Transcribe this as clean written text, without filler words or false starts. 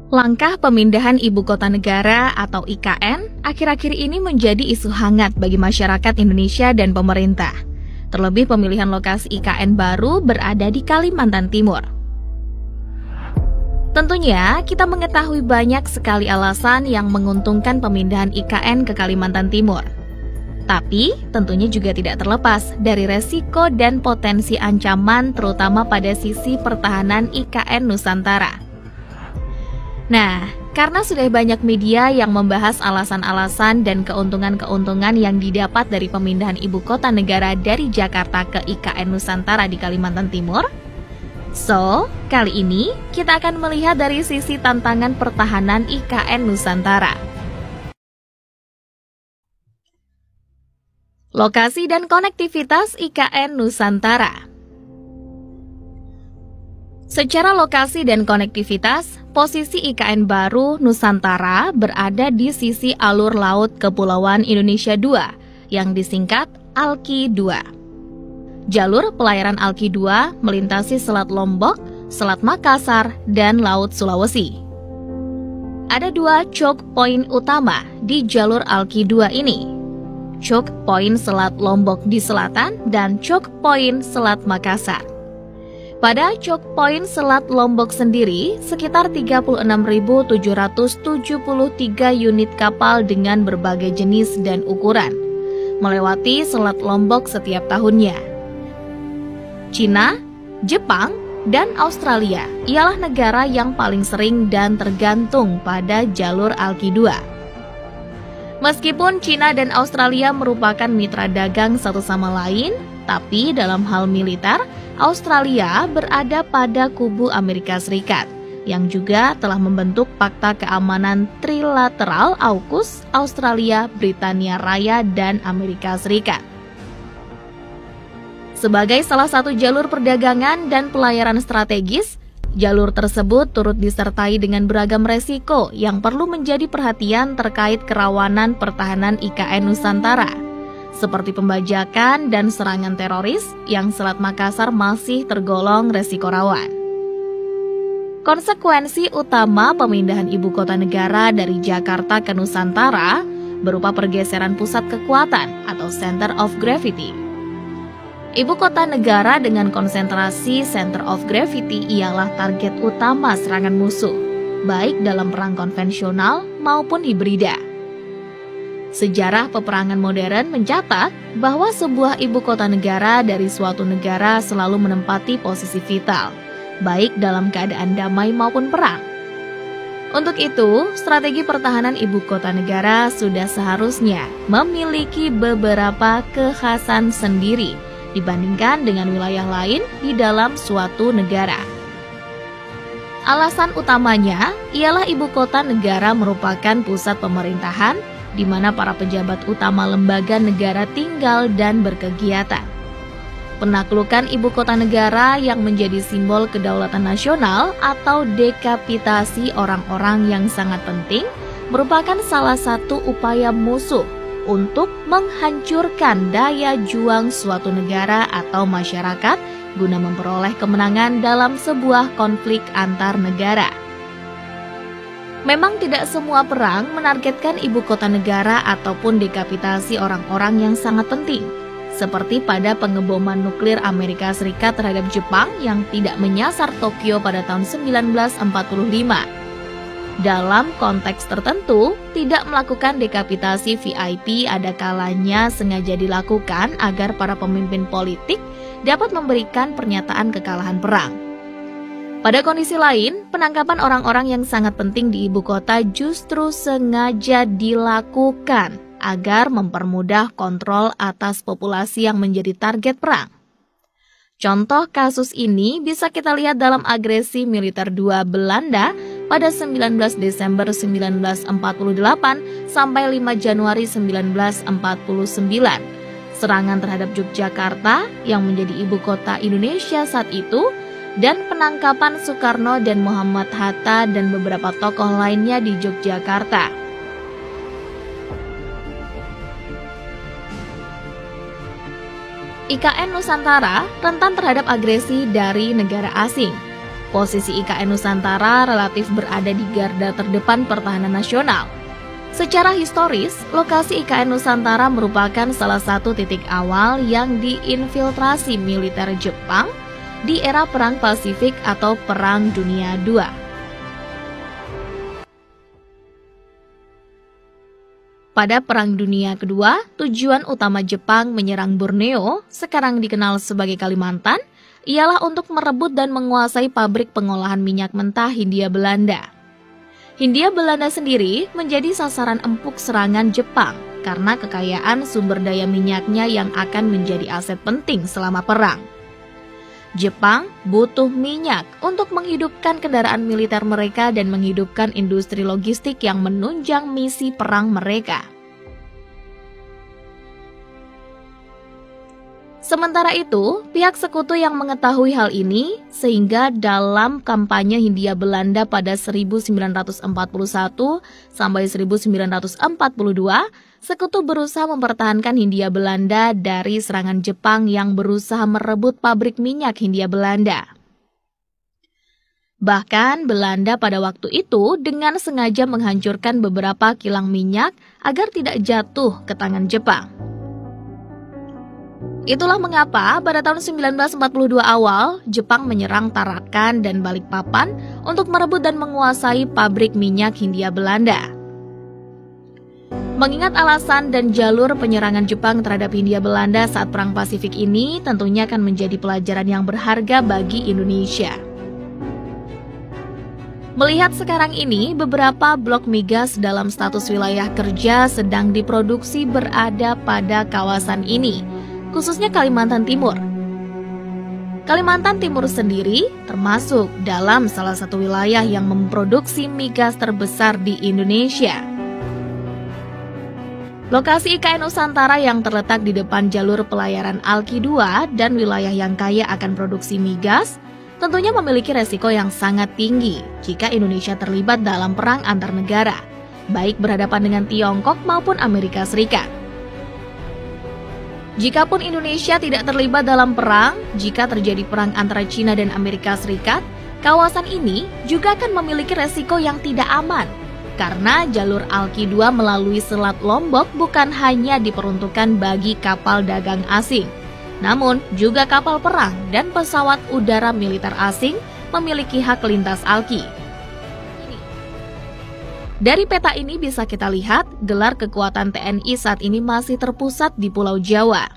Langkah pemindahan ibu kota negara atau IKN akhir-akhir ini menjadi isu hangat bagi masyarakat Indonesia dan pemerintah. Terlebih pemilihan lokasi IKN baru berada di Kalimantan Timur. Tentunya kita mengetahui banyak sekali alasan yang menguntungkan pemindahan IKN ke Kalimantan Timur. Tapi tentunya juga tidak terlepas dari resiko dan potensi ancaman terutama pada sisi pertahanan IKN Nusantara. Nah, karena sudah banyak media yang membahas alasan-alasan dan keuntungan-keuntungan yang didapat dari pemindahan ibu kota negara dari Jakarta ke IKN Nusantara di Kalimantan Timur, kali ini kita akan melihat dari sisi tantangan pertahanan IKN Nusantara. Lokasi dan konektivitas IKN Nusantara. Secara lokasi dan konektivitas, posisi IKN baru Nusantara berada di sisi alur laut Kepulauan Indonesia II yang disingkat ALKI II. Jalur pelayaran ALKI II melintasi Selat Lombok, Selat Makassar, dan Laut Sulawesi. Ada dua choke point utama di jalur ALKI II ini. Choke point Selat Lombok di selatan dan choke point Selat Makassar. Pada choke point Selat Lombok sendiri, sekitar 36.773 unit kapal dengan berbagai jenis dan ukuran melewati Selat Lombok setiap tahunnya. Cina, Jepang, dan Australia ialah negara yang paling sering dan tergantung pada jalur ALKI II. Meskipun Cina dan Australia merupakan mitra dagang satu sama lain, tapi dalam hal militer, Australia berada pada kubu Amerika Serikat, yang juga telah membentuk Fakta Keamanan Trilateral AUKUS Australia, Britania Raya, dan Amerika Serikat. Sebagai salah satu jalur perdagangan dan pelayaran strategis, jalur tersebut turut disertai dengan beragam resiko yang perlu menjadi perhatian terkait kerawanan pertahanan IKN Nusantara, seperti pembajakan dan serangan teroris yang Selat Makassar masih tergolong resiko rawan. Konsekuensi utama pemindahan ibu kota negara dari Jakarta ke Nusantara berupa pergeseran pusat kekuatan atau center of gravity. Ibu kota negara dengan konsentrasi center of gravity ialah target utama serangan musuh, baik dalam perang konvensional maupun hibrida. Sejarah peperangan modern mencatat bahwa sebuah ibu kota negara dari suatu negara selalu menempati posisi vital, baik dalam keadaan damai maupun perang. Untuk itu, strategi pertahanan ibu kota negara sudah seharusnya memiliki beberapa kekhasan sendiri dibandingkan dengan wilayah lain di dalam suatu negara. Alasan utamanya ialah ibu kota negara merupakan pusat pemerintahan di mana para pejabat utama lembaga negara tinggal dan berkegiatan. Penaklukan ibu kota negara yang menjadi simbol kedaulatan nasional atau dekapitasi orang-orang yang sangat penting merupakan salah satu upaya musuh untuk menghancurkan daya juang suatu negara atau masyarakat guna memperoleh kemenangan dalam sebuah konflik antar negara. Memang tidak semua perang menargetkan ibu kota negara ataupun dekapitasi orang-orang yang sangat penting, seperti pada pengeboman nuklir Amerika Serikat terhadap Jepang yang tidak menyasar Tokyo pada tahun 1945. Dalam konteks tertentu, tidak melakukan dekapitasi VIP ada kalanya sengaja dilakukan agar para pemimpin politik dapat memberikan pernyataan kekalahan perang. Pada kondisi lain, penangkapan orang-orang yang sangat penting di ibu kota justru sengaja dilakukan agar mempermudah kontrol atas populasi yang menjadi target perang. Contoh kasus ini bisa kita lihat dalam agresi militer II Belanda pada 19 Desember 1948 sampai 5 Januari 1949, serangan terhadap Yogyakarta yang menjadi ibu kota Indonesia saat itu, dan penangkapan Soekarno dan Muhammad Hatta dan beberapa tokoh lainnya di Yogyakarta. IKN Nusantara rentan terhadap agresi dari negara asing. Posisi IKN Nusantara relatif berada di garda terdepan pertahanan nasional. Secara historis, lokasi IKN Nusantara merupakan salah satu titik awal yang diinfiltrasi militer Jepang di era Perang Pasifik atau Perang Dunia II. Pada Perang Dunia Kedua, tujuan utama Jepang menyerang Borneo, sekarang dikenal sebagai Kalimantan, ialah untuk merebut dan menguasai pabrik pengolahan minyak mentah Hindia Belanda. Hindia Belanda sendiri menjadi sasaran empuk serangan Jepang karena kekayaan sumber daya minyaknya yang akan menjadi aset penting selama perang. Jepang butuh minyak untuk menghidupkan kendaraan militer mereka dan menghidupkan industri logistik yang menunjang misi perang mereka. Sementara itu, pihak sekutu yang mengetahui hal ini, sehingga dalam kampanye Hindia Belanda pada 1941 sampai 1942, sekutu berusaha mempertahankan Hindia Belanda dari serangan Jepang yang berusaha merebut pabrik minyak Hindia Belanda. Bahkan Belanda pada waktu itu dengan sengaja menghancurkan beberapa kilang minyak agar tidak jatuh ke tangan Jepang. Itulah mengapa pada tahun 1942 awal, Jepang menyerang Tarakan dan Balikpapan untuk merebut dan menguasai pabrik minyak Hindia Belanda. Mengingat alasan dan jalur penyerangan Jepang terhadap Hindia Belanda saat Perang Pasifik ini tentunya akan menjadi pelajaran yang berharga bagi Indonesia. Melihat sekarang ini, beberapa blok migas dalam status wilayah kerja sedang diproduksi berada pada kawasan ini, khususnya Kalimantan Timur. Kalimantan Timur sendiri termasuk dalam salah satu wilayah yang memproduksi migas terbesar di Indonesia. Lokasi IKN Nusantara yang terletak di depan jalur pelayaran Alki 2 dan wilayah yang kaya akan produksi migas, tentunya memiliki resiko yang sangat tinggi jika Indonesia terlibat dalam perang antar negara, baik berhadapan dengan Tiongkok maupun Amerika Serikat. Jikapun Indonesia tidak terlibat dalam perang, jika terjadi perang antara China dan Amerika Serikat, kawasan ini juga akan memiliki resiko yang tidak aman. Karena jalur Alki 2 melalui Selat Lombok bukan hanya diperuntukkan bagi kapal dagang asing, namun juga kapal perang dan pesawat udara militer asing memiliki hak lintas Alki. Dari peta ini bisa kita lihat, gelar kekuatan TNI saat ini masih terpusat di Pulau Jawa.